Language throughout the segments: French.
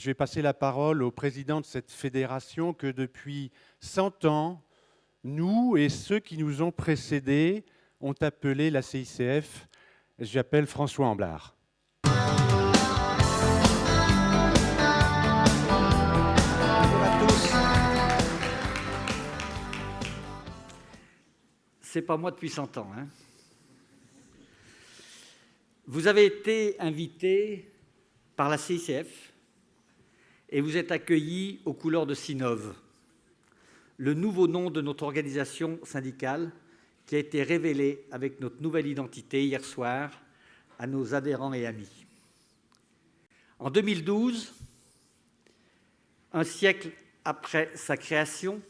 Je vais passer la parole au président de cette fédération que depuis 100 ans, nous et ceux qui nous ont précédés ont appelé la CICF. J'appelle François Amblard. Bonjour à tous. C'est pas moi depuis 100 ans. Vous avez été invité par la CICF et vous êtes accueillis aux couleurs de Sinov, le nouveau nom de notre organisation syndicale qui a été révélé avec notre nouvelle identité hier soir à nos adhérents et amis. En 2012, un siècle après sa création,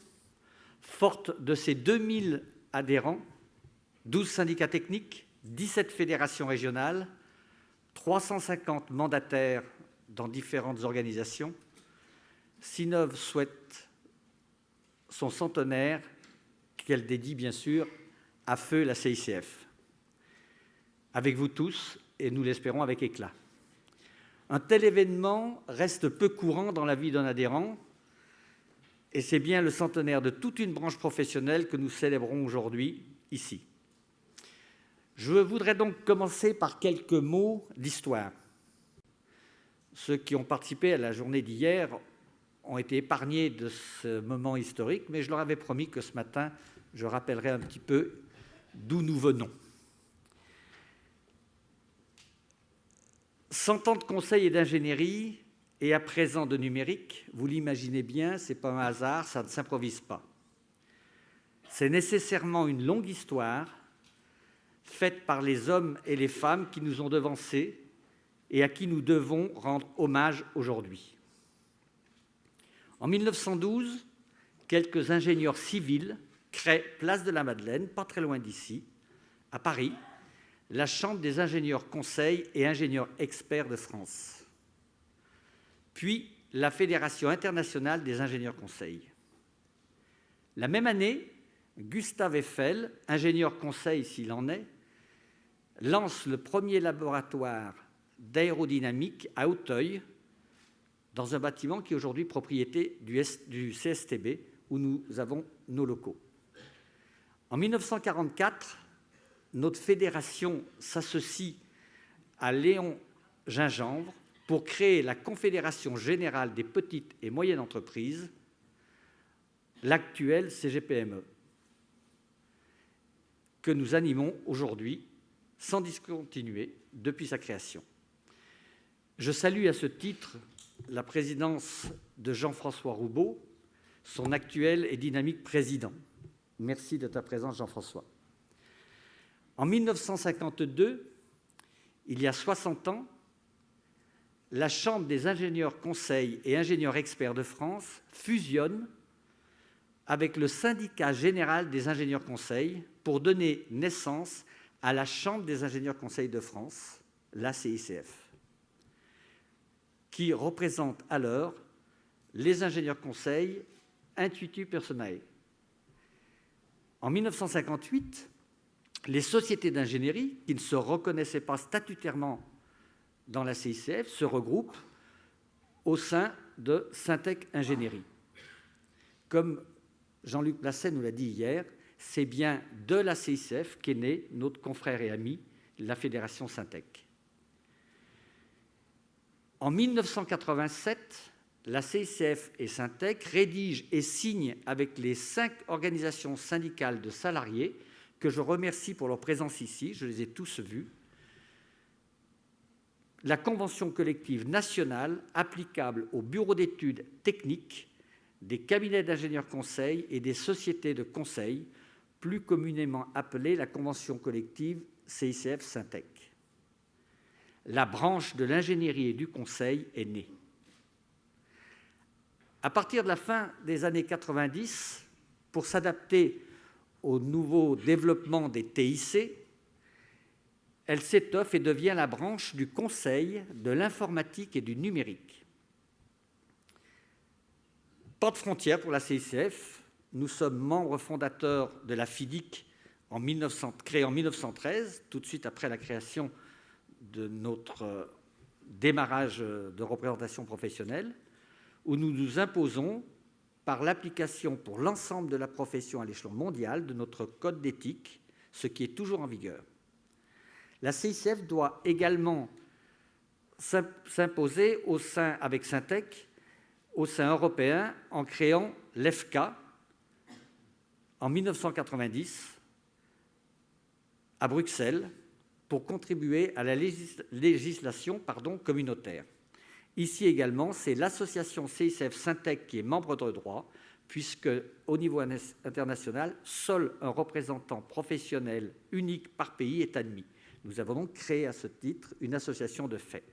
forte de ses 2000 adhérents, 12 syndicats techniques, 17 fédérations régionales, 350 mandataires dans différentes organisations, Sinov souhaite son centenaire, qu'elle dédie bien sûr à feu la CICF. Avec vous tous, et nous l'espérons avec éclat. Un tel événement reste peu courant dans la vie d'un adhérent, et c'est bien le centenaire de toute une branche professionnelle que nous célébrons aujourd'hui, ici. Je voudrais donc commencer par quelques mots d'histoire. Ceux qui ont participé à la journée d'hier ont été épargnés de ce moment historique, mais je leur avais promis que ce matin, je rappellerai un petit peu d'où nous venons. 100 ans de conseil et d'ingénierie, et à présent de numérique, vous l'imaginez bien, ce n'est pas un hasard, ça ne s'improvise pas. C'est nécessairement une longue histoire, faite par les hommes et les femmes qui nous ont devancés et à qui nous devons rendre hommage aujourd'hui. En 1912, quelques ingénieurs civils créent place de la Madeleine, pas très loin d'ici, à Paris, la Chambre des ingénieurs conseils et ingénieurs experts de France, puis la Fédération internationale des ingénieurs conseils. La même année, Gustave Eiffel, ingénieur conseil s'il en est, lance le premier laboratoire d'aérodynamique à Auteuil, dans un bâtiment qui est aujourd'hui propriété du CSTB, où nous avons nos locaux. En 1944, notre fédération s'associe à Léon Gingivre pour créer la Confédération générale des petites et moyennes entreprises, l'actuelle CGPME, que nous animons aujourd'hui sans discontinuer depuis sa création. Je salue à ce titre la présidence de Jean-François Roubaud, son actuel et dynamique président. Merci de ta présence, Jean-François. En 1952, il y a 60 ans, la Chambre des ingénieurs conseils et ingénieurs experts de France fusionne avec le syndicat général des ingénieurs conseils pour donner naissance à la Chambre des ingénieurs conseils de France, la CICF, qui représente alors les ingénieurs conseils intuitu personae. En 1958, les sociétés d'ingénierie, qui ne se reconnaissaient pas statutairement dans la CICF, se regroupent au sein de Syntec Ingénierie. Comme Jean-Luc Blasset nous l'a dit hier, c'est bien de la CICF qu'est né notre confrère et ami, la Fédération Syntec. En 1987, la CICF et Syntec rédigent et signent avec les 5 organisations syndicales de salariés, que je remercie pour leur présence ici, je les ai tous vus, la convention collective nationale applicable aux bureaux d'études techniques, des cabinets d'ingénieurs conseils et des sociétés de conseil, plus communément appelée la convention collective CICF-Syntec. La branche de l'ingénierie et du conseil est née. À partir de la fin des années 90, pour s'adapter au nouveau développement des TIC, elle s'étoffe et devient la branche du conseil, de l'informatique et du numérique. Pas de frontières pour la CICF. Nous sommes membres fondateurs de la FIDIC créée en 1913, tout de suite après la création de notre démarrage de représentation professionnelle, où nous nous imposons, par l'application pour l'ensemble de la profession à l'échelon mondial, de notre code d'éthique, ce qui est toujours en vigueur. La CICF doit également s'imposer avec Syntec au sein européen en créant l'EFCA en 1990 à Bruxelles pour contribuer à la législation communautaire. Ici également, c'est l'association CICF Syntec qui est membre de droit, puisque au niveau international, seul un représentant professionnel unique par pays est admis. Nous avons donc créé à ce titre une association de fait.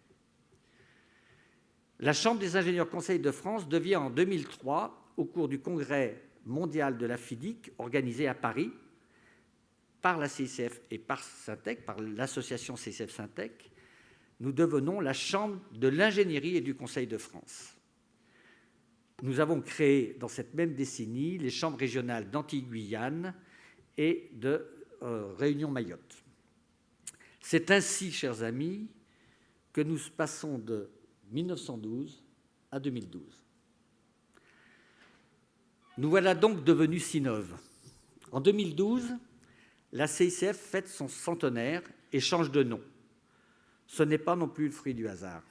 La Chambre des ingénieurs conseils de France devient en 2003, au cours du congrès mondial de la FIDIC, organisé à Paris par la CICF et par Syntec, par l'association CICF Syntec, nous devenons la Chambre de l'ingénierie et du Conseil de France. Nous avons créé dans cette même décennie les chambres régionales d'Antilles-Guyane et de Réunion-Mayotte. C'est ainsi, chers amis, que nous passons de 1912 à 2012. Nous voilà donc devenus Sinov. En 2012, la CICF fête son centenaire et change de nom. Ce n'est pas non plus le fruit du hasard.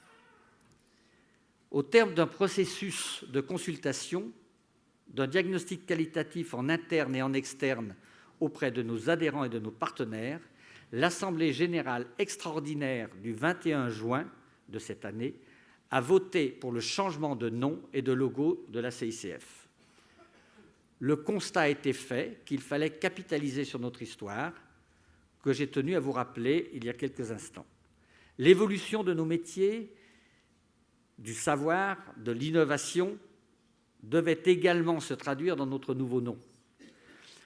Au terme d'un processus de consultation, d'un diagnostic qualitatif en interne et en externe auprès de nos adhérents et de nos partenaires, l'Assemblée générale extraordinaire du 21 juin de cette année a voté pour le changement de nom et de logo de la CICF. Le constat a été fait qu'il fallait capitaliser sur notre histoire, que j'ai tenu à vous rappeler il y a quelques instants. L'évolution de nos métiers, du savoir, de l'innovation, devait également se traduire dans notre nouveau nom.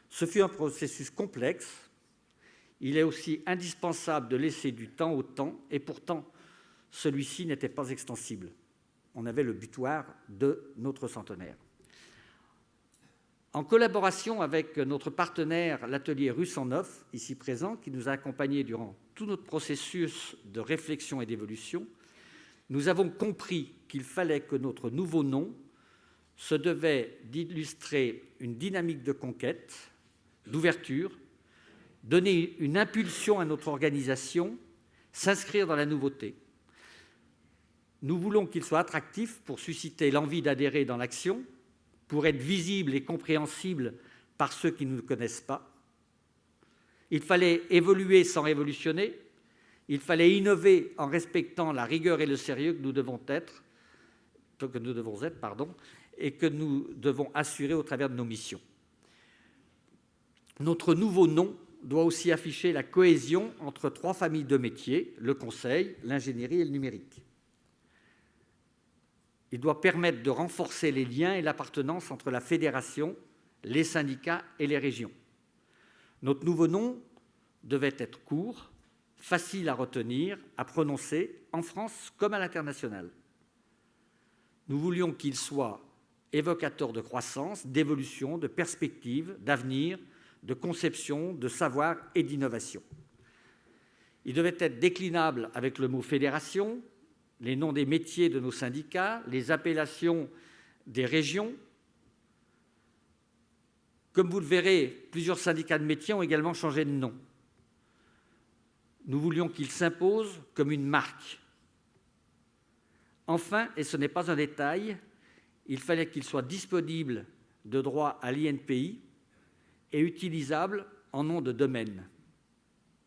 Ce fut un processus complexe. Il est aussi indispensable de laisser du temps au temps, et pourtant, celui-ci n'était pas extensible. On avait le butoir de notre centenaire. En collaboration avec notre partenaire, l'atelier Rue 109, ici présent, qui nous a accompagnés durant tout notre processus de réflexion et d'évolution, nous avons compris qu'il fallait que notre nouveau nom se devait d'illustrer une dynamique de conquête, d'ouverture, donner une impulsion à notre organisation, s'inscrire dans la nouveauté. Nous voulons qu'il soit attractif pour susciter l'envie d'adhérer dans l'action, pour être visible et compréhensible par ceux qui ne nous connaissent pas. Il fallait évoluer sans révolutionner. Il fallait innover en respectant la rigueur et le sérieux que nous devons être, et que nous devons assurer au travers de nos missions. Notre nouveau nom doit aussi afficher la cohésion entre trois familles de métiers, le conseil, l'ingénierie et le numérique. Il doit permettre de renforcer les liens et l'appartenance entre la fédération, les syndicats et les régions. Notre nouveau nom devait être court, facile à retenir, à prononcer, en France comme à l'international. Nous voulions qu'il soit évocateur de croissance, d'évolution, de perspective, d'avenir, de conception, de savoir et d'innovation. Il devait être déclinable avec le mot fédération, les noms des métiers de nos syndicats, les appellations des régions. Comme vous le verrez, plusieurs syndicats de métiers ont également changé de nom. Nous voulions qu'il s'impose comme une marque. Enfin, et ce n'est pas un détail, il fallait qu'il soit disponible de droit à l'INPI et utilisable en nom de domaine.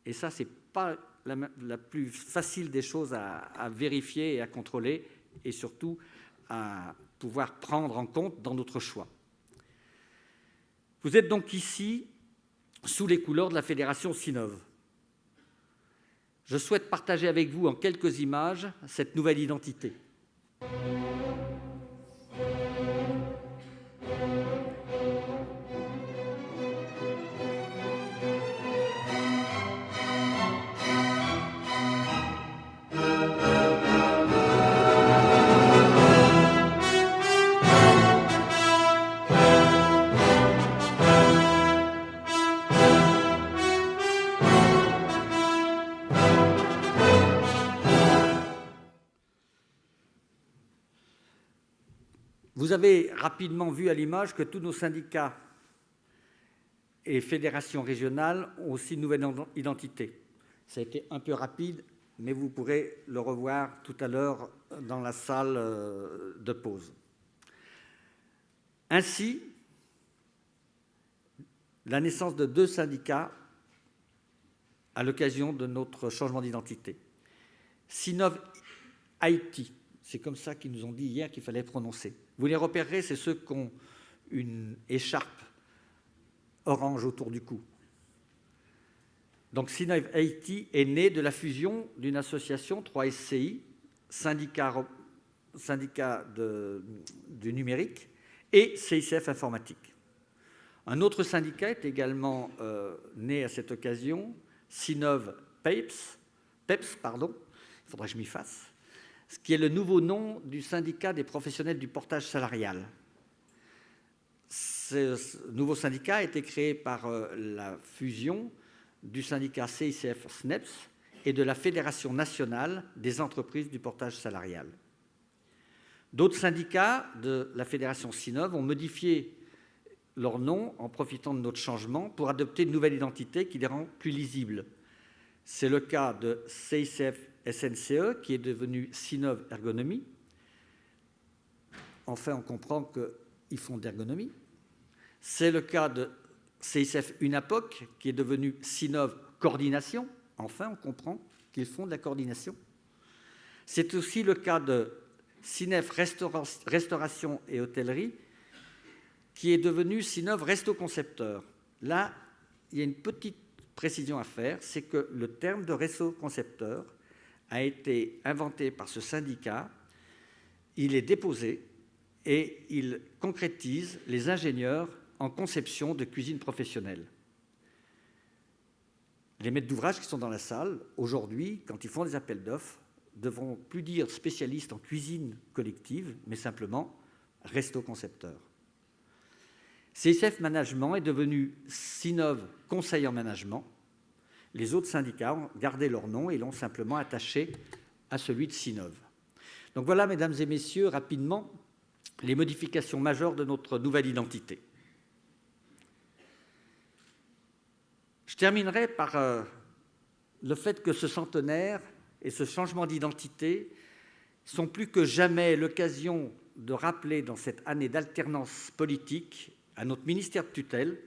Et ça, ce n'est pas la plus facile des choses à vérifier et à contrôler, et surtout à pouvoir prendre en compte dans notre choix. Vous êtes donc ici sous les couleurs de la Fédération Sinov. Je souhaite partager avec vous en quelques images cette nouvelle identité. Vous avez rapidement vu à l'image que tous nos syndicats et fédérations régionales ont aussi une nouvelle identité. Ça a été un peu rapide, mais vous pourrez le revoir tout à l'heure dans la salle de pause. Ainsi, la naissance de 2 syndicats à l'occasion de notre changement d'identité. Sinov Haïti, c'est comme ça qu'ils nous ont dit hier qu'il fallait prononcer. Vous les repérerez, c'est ceux qui ont une écharpe orange autour du cou. Donc Sinov Haïti est né de la fusion d'une association 3SCI, syndicat du numérique, et CICF Informatique. Un autre syndicat est également né à cette occasion, Sinov PEPS, il faudrait que je m'y fasse, ce qui est le nouveau nom du syndicat des professionnels du portage salarial. Ce nouveau syndicat a été créé par la fusion du syndicat CICF SNEPS et de la Fédération nationale des entreprises du portage salarial. D'autres syndicats de la Fédération Sinov ont modifié leur nom en profitant de notre changement pour adopter une nouvelle identité qui les rend plus lisibles. C'est le cas de CICF SNCE qui est devenu Sinov Ergonomie. Enfin, on comprend qu'ils font de l'ergonomie. C'est le cas de CICF Unapoc qui est devenu Sinov Coordination. Enfin, on comprend qu'ils font de la coordination. C'est aussi le cas de Sinef Restauration et Hôtellerie qui est devenu Sinov Resto Concepteur. Là, il y a une petite précision à faire, c'est que le terme de resto concepteur a été inventé par ce syndicat, il est déposé et il concrétise les ingénieurs en conception de cuisine professionnelle. Les maîtres d'ouvrage qui sont dans la salle, aujourd'hui, quand ils font des appels d'offres, ne devront plus dire spécialistes en cuisine collective, mais simplement resto concepteur. CICF Management est devenu Sinov Conseil en Management. Les autres syndicats ont gardé leur nom et l'ont simplement attaché à celui de Sinov. Donc voilà, mesdames et messieurs, rapidement, les modifications majeures de notre nouvelle identité. Je terminerai par le fait que ce centenaire et ce changement d'identité sont plus que jamais l'occasion de rappeler dans cette année d'alternance politique à notre ministère de tutelle,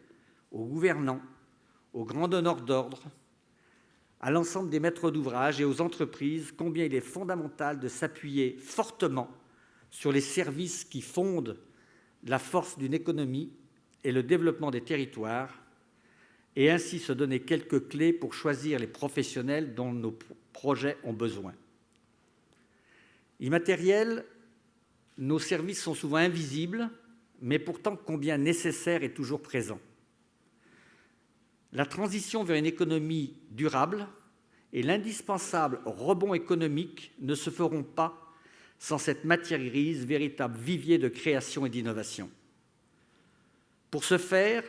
aux gouvernants, aux grands donneurs d'ordre, à l'ensemble des maîtres d'ouvrage et aux entreprises combien il est fondamental de s'appuyer fortement sur les services qui fondent la force d'une économie et le développement des territoires, et ainsi se donner quelques clés pour choisir les professionnels dont nos projets ont besoin. Immatériels, nos services sont souvent invisibles, mais pourtant combien nécessaires et toujours présents. La transition vers une économie durable et l'indispensable rebond économique ne se feront pas sans cette matière grise, véritable vivier de création et d'innovation. Pour ce faire,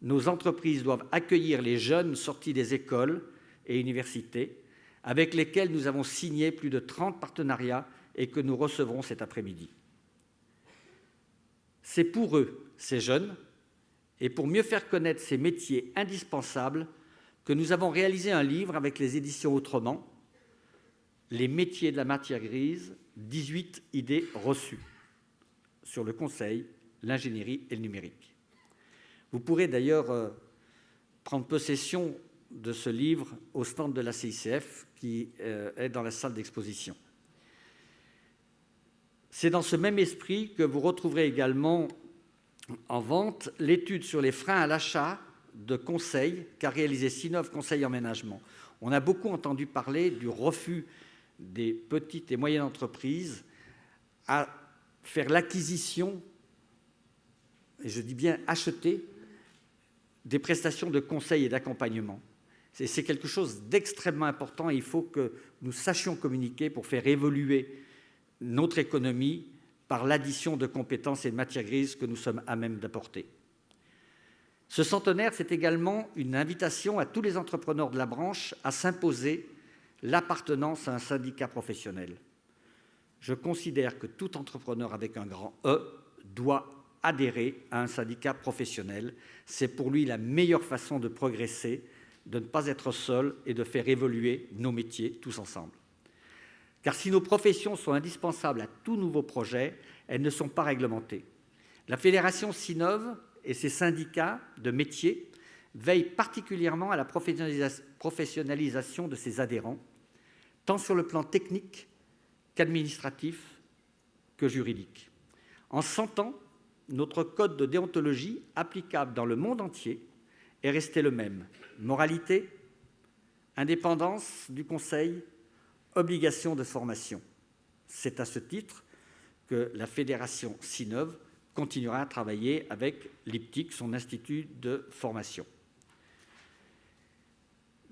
nos entreprises doivent accueillir les jeunes sortis des écoles et universités, avec lesquels nous avons signé plus de 30 partenariats et que nous recevrons cet après-midi. C'est pour eux, ces jeunes, et pour mieux faire connaître ces métiers indispensables, que nous avons réalisé un livre avec les éditions Autrement, Les métiers de la matière grise, 18 idées reçues sur le conseil, l'ingénierie et le numérique. Vous pourrez d'ailleurs prendre possession de ce livre au stand de la CICF qui est dans la salle d'exposition. C'est dans ce même esprit que vous retrouverez également en vente l'étude sur les freins à l'achat de conseils qu'a réalisé Sinov Conseil en Management. On a beaucoup entendu parler du refus des petites et moyennes entreprises à faire l'acquisition, et je dis bien acheter, des prestations de conseil et d'accompagnement. C'est quelque chose d'extrêmement important et il faut que nous sachions communiquer pour faire évoluer notre économie par l'addition de compétences et de matières grises que nous sommes à même d'apporter. Ce centenaire, c'est également une invitation à tous les entrepreneurs de la branche à s'imposer l'appartenance à un syndicat professionnel. Je considère que tout entrepreneur avec un grand E doit adhérer à un syndicat professionnel. C'est pour lui la meilleure façon de progresser, de ne pas être seul et de faire évoluer nos métiers tous ensemble. Car si nos professions sont indispensables à tout nouveau projet, elles ne sont pas réglementées. La Fédération Sinov et ses syndicats de métiers veillent particulièrement à la professionnalisation de ses adhérents, tant sur le plan technique qu'administratif que juridique. En 100 ans, notre code de déontologie applicable dans le monde entier est resté le même. Moralité, indépendance du conseil, obligation de formation. C'est à ce titre que la Fédération Sinov continuera à travailler avec l'IPTIC, son institut de formation.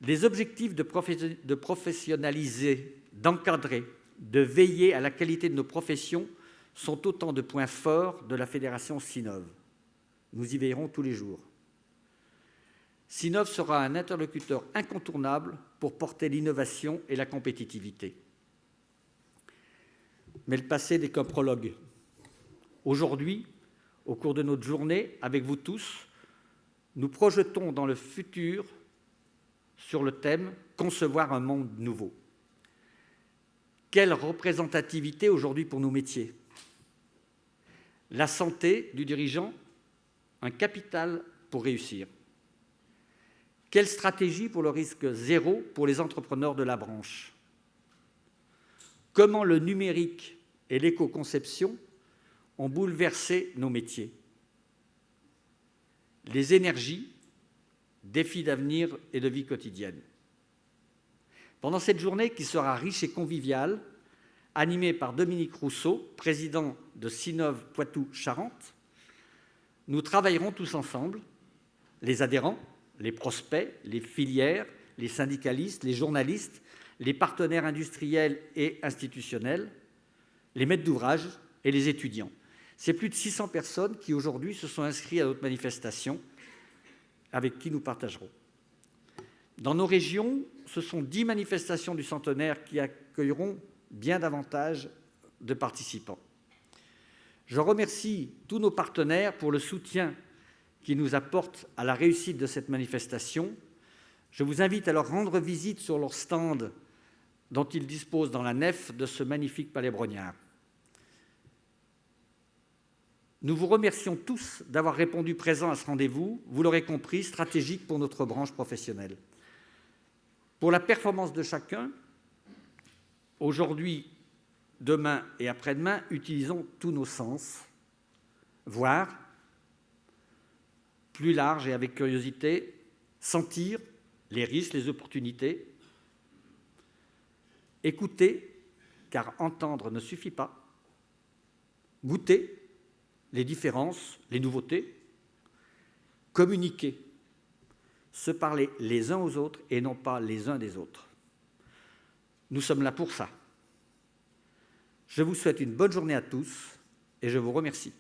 Les objectifs de professionnaliser, d'encadrer, de veiller à la qualité de nos professions sont autant de points forts de la Fédération Sinov. Nous y veillerons tous les jours. Sinov sera un interlocuteur incontournable pour porter l'innovation et la compétitivité. Mais le passé n'est qu'un prologue. Aujourd'hui, au cours de notre journée, avec vous tous, nous projetons dans le futur sur le thème « Concevoir un monde nouveau ». Quelle représentativité aujourd'hui pour nos métiers? La santé du dirigeant, un capital pour réussir. Quelle stratégie pour le risque zéro pour les entrepreneurs de la branche? Comment le numérique et l'éco-conception ont bouleversé nos métiers? Les énergies, défis d'avenir et de vie quotidienne. Pendant cette journée qui sera riche et conviviale, animée par Dominique Rousseau, président de Sinov Poitou-Charentes, nous travaillerons tous ensemble, les adhérents, les prospects, les filières, les syndicalistes, les journalistes, les partenaires industriels et institutionnels, les maîtres d'ouvrage et les étudiants. C'est plus de 600 personnes qui aujourd'hui se sont inscrites à notre manifestation, avec qui nous partagerons. Dans nos régions, ce sont 10 manifestations du centenaire qui accueilleront bien davantage de participants. Je remercie tous nos partenaires pour le soutien qu'ils nous apportent à la réussite de cette manifestation. Je vous invite à leur rendre visite sur leur stand dont ils disposent dans la nef de ce magnifique palais Brognard. Nous vous remercions tous d'avoir répondu présent à ce rendez-vous, vous l'aurez compris, stratégique pour notre branche professionnelle. Pour la performance de chacun, aujourd'hui, demain et après-demain, utilisons tous nos sens, voir, plus large et avec curiosité, sentir les risques, les opportunités, écouter, car entendre ne suffit pas, goûter les différences, les nouveautés, communiquer, se parler les uns aux autres et non pas les uns des autres. Nous sommes là pour ça. Je vous souhaite une bonne journée à tous et je vous remercie.